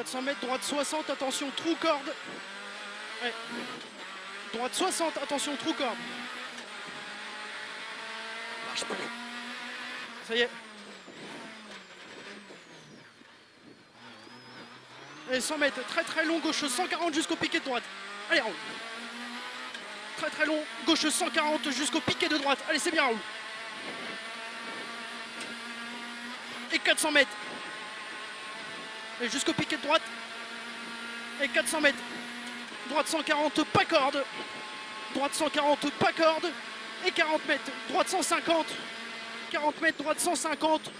400 mètres, droite 60, attention, trou corde. Ouais. Droite 60, attention, trou corde. Marche plus. Ça y est. Allez, 100 mètres, très très long, gauche 140 jusqu'au piquet de droite. Allez, roule. Très très long, gauche 140 jusqu'au piquet de droite. Allez, c'est bien, roule. Et 400 mètres. Et jusqu'au piquet de droite. Et 400 mètres. Droite 140, pas corde. Droite 140, pas corde. Et 40 mètres. Droite 150. 40 mètres, droite 150.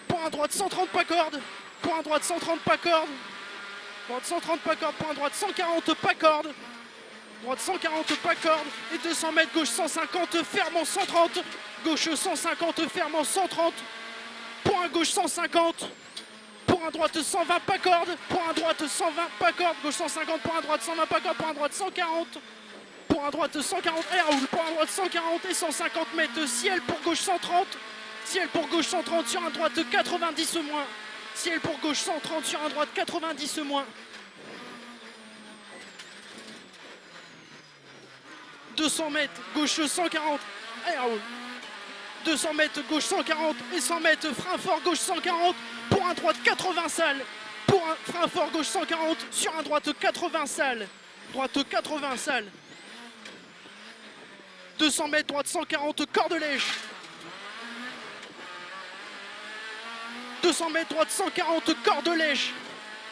Point droite 130, pas corde. Point droite 130, pas corde. Droite 130, pas corde. Point droite 140, pas corde. Droite 140, pas corde. Et 200 mètres, gauche 150, fermant 130. Gauche 150, fermant 130. Point gauche 150. Point droite 120, pas corde. Point droite 120, pas corde. Gauche 150, point droite 120, pas corde. Point droite 140. Point droite 140, air roule. Point droite 140 et 150 mètres. Ciel pour gauche 130. Ciel pour gauche 130 sur un droite 90 moins. Ciel pour gauche 130 sur un droite 90 moins. 200 mètres, gauche 140, air roule. 200 mètres, gauche 140 et 100 mètres, frein fort, gauche 140, pour un droite 80 salles. Pour un frein fort, gauche 140, sur un droite 80 salles. Droite 80 salles. 200 mètres, droite 140, cordelèche. 200 mètres, droite 140, cordelèche.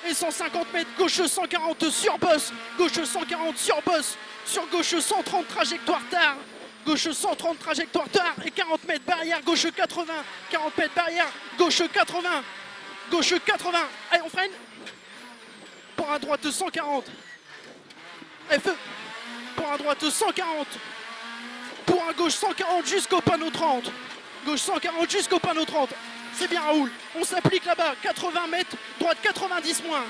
Et 150 mètres, gauche 140, sur bosse. Gauche 140, sur bosse. Sur gauche 130, trajectoire tard. Gauche 130, trajectoire tard. Et 40 mètres, barrière, gauche 80. 40 mètres, barrière, gauche 80. Gauche 80. Allez, on freine. Pour un droite 140. Allez, feu. Pour un droite 140. Pour un gauche 140 jusqu'au panneau 30. Gauche 140 jusqu'au panneau 30. C'est bien, Raoul. On s'applique là-bas. 80 mètres, droite 90 moins.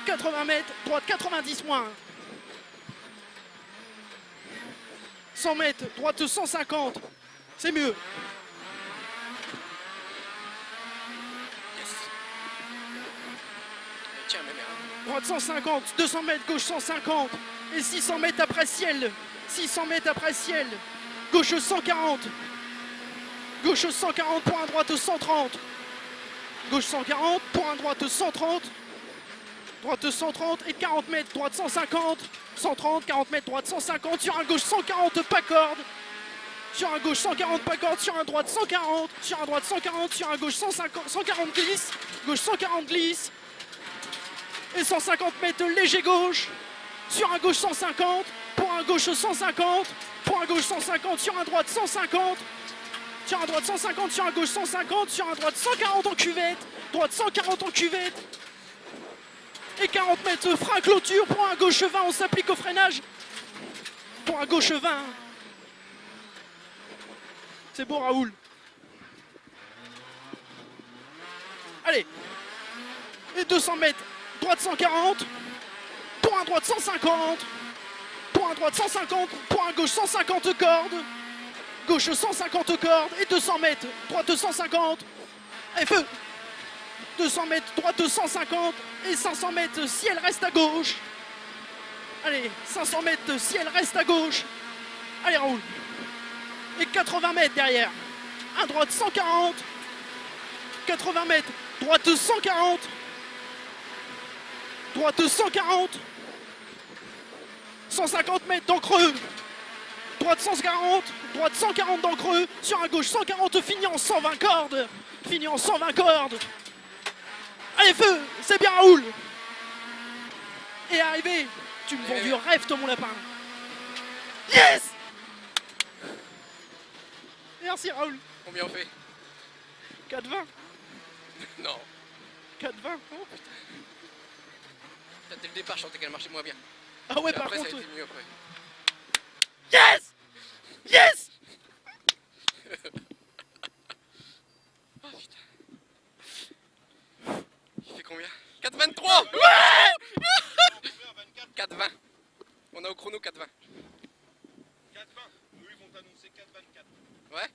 80 mètres, droite 90 moins. 100 mètres, droite 150. C'est mieux. Yes. Tiens, mais merde. Droite 150, 200 mètres, gauche 150. Et 600 mètres après ciel. 600 mètres après ciel. Gauche 140. Gauche 140, point droite 130. Gauche 140, point droite 130. Droite 130 et 40 mètres, droite 150. 130, 40 mètres, droite 150. Sur un gauche 140, pas corde. Sur un gauche 140, pas corde. Sur un droite 140. Sur un droite 140. Sur un gauche 150, 140 glisse. Gauche 140 glisse. Et 150 mètres, léger gauche. Sur un gauche 150. Pour un gauche 150. Pour un gauche 150. Sur un droite 150. Sur un droite 150, sur un gauche 150, sur un droite 140 en cuvette, droite 140 en cuvette. Et 40 mètres, frein clôture, pour un gauche 20, on s'applique au freinage. Pour un gauche 20. C'est bon, Raoul. Allez. Et 200 mètres, droite 140, pour un droite 150, pour un droite 150, pour un gauche 150 cordes. Gauche 150 cordes et 200 mètres, droite 150, et feu. 200 mètres, droite 150 et 500 mètres, si elle reste à gauche. Allez, 500 mètres, si elle reste à gauche. Allez, roule. Et 80 mètres derrière. Un droite 140, 80 mètres, droite 140, droite 140, 150 mètres dans creux. Droite 140, droite 140 dans le creux, sur un gauche 140, fini en 120 cordes. Fini en 120 cordes. Allez, feu, c'est bien, Raoul. Et arrivé, tu me vends du rêve, toi, mon lapin. Yes. Merci, Raoul. Combien on fait? 4,20. Non. 4,20. Oh. Dès le départ, je sentais qu'elle marchait moins bien. Ah ouais, Et par après, contre. ça a été mieux après. Yes. Yes. Oh putain. Il fait combien? 4,23. Ouais. 4,20. On a au chrono 4,20. 4,20. Eux, ils vont t'annoncer 4,24. Ouais.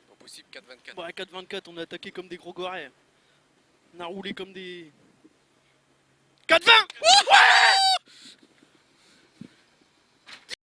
Au bout possible, 4,24. Bon, à 4,24, on a attaqué comme des gros gorets. On a roulé comme des... 4,20